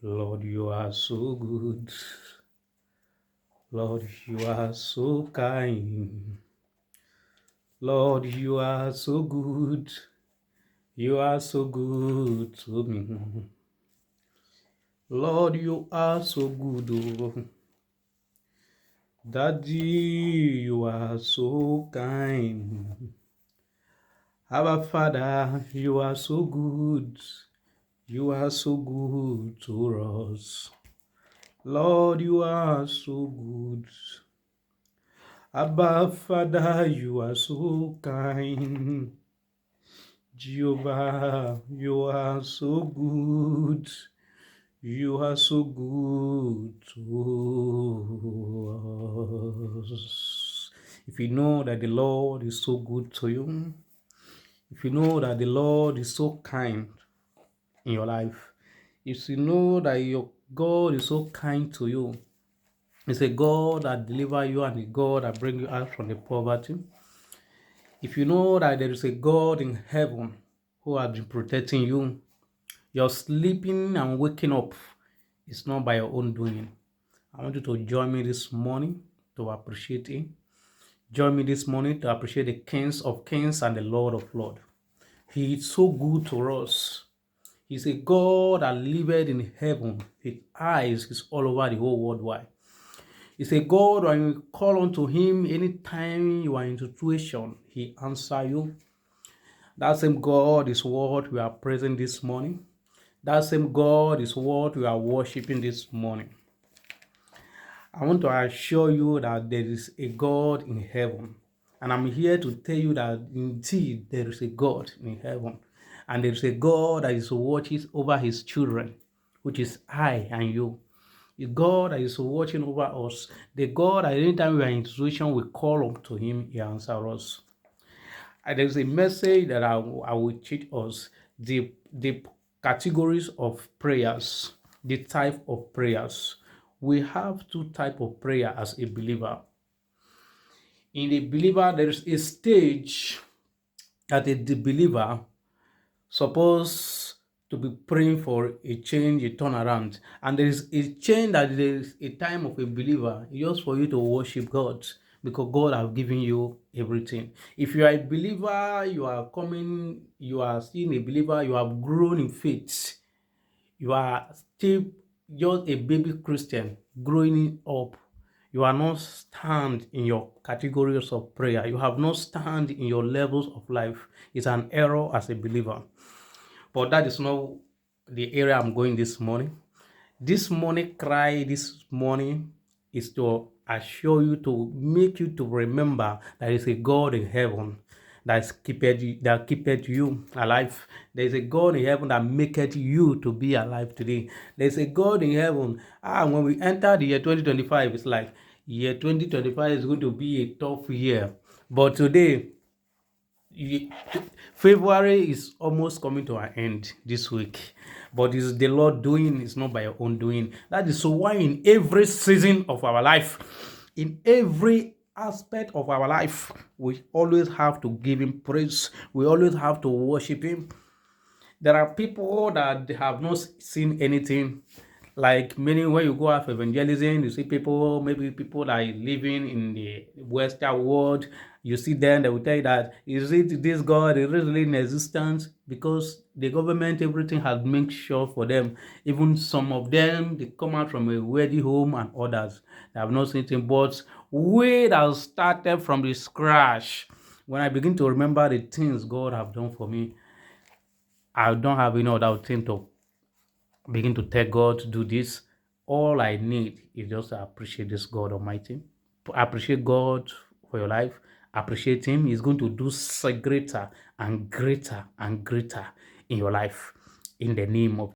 Lord, you are so good. Lord, you are so kind. Lord, you are so good. You are so good to me. Lord, you are so good. Oh. Daddy, you are so kind. Our Father, you are so good. You are so good to us. Lord, you are so good. Abba, Father, you are so kind. Jehovah, you are so good. You are so good to us. If you know that the Lord is so good to you, if you know that the Lord is so kind in your life, if you know that your God is so kind to you, it's a God that delivers you and a God that brings you out from the poverty. If you know that there is a God in heaven who has been protecting you, your sleeping and waking up is not by your own doing. I want you to join me this morning to appreciate Him. Join me this morning to appreciate the Kings of Kings and the Lord of Lords. He is so good to us. He's a God that liveth in heaven. His eyes is all over the whole world wide. He's a God when you call unto Him anytime you are in a situation, He answers you. That same God is what we are praising this morning. That same God is what we are worshiping this morning. I want to assure you that there is a God in heaven. And I'm here to tell you that indeed there is a God in heaven. And there is a God that is watching over His children, which is I and you. The God that is watching over us. The God that anytime we are in situation, we call up to Him, He answers us. And there's a message that I will teach us the categories of prayers, the type of prayers. We have two types of prayer as a believer. In a believer, there is a stage that the believer supposed to be praying for a change, a turnaround. And there is a change that there is a time of a believer just for you to worship God because God has given you everything. If you are a believer, you are still a believer, you have grown in faith. You are still just a baby Christian growing up. You are not stand in your categories of prayer. You have not stand in your levels of life. It's an error as a believer. But that is not the area I'm going this morning. This morning cry this morning is to assure you, to make you to remember there is a God in heaven that keepeth you alive. There is a God in heaven that maketh you to be alive today. There is a God in heaven. When we enter the year 2025, it's like year 2025 is going to be a tough year. But today, February is almost coming to an end this week, but it's the Lord doing, it's not by your own doing. That is so why in every season of our life, in every aspect of our life, we always have to give Him praise. We always have to worship Him. There are people that have not seen anything. Like many, when you go out for evangelism, you see people, maybe people that are living in the Western world, you see them, they will tell you that, is it this God is really in existence? Because the government, everything has made sure for them. Even some of them, they come out from a wealthy home and others, they have not seen anything. But we that started from the scratch, when I begin to remember the things God have done for me, I don't have any other thing to begin to tell God to do this. All I need is just to appreciate this God Almighty. Appreciate God for your life. Appreciate Him. He's going to do greater and greater and greater in your life. In the name of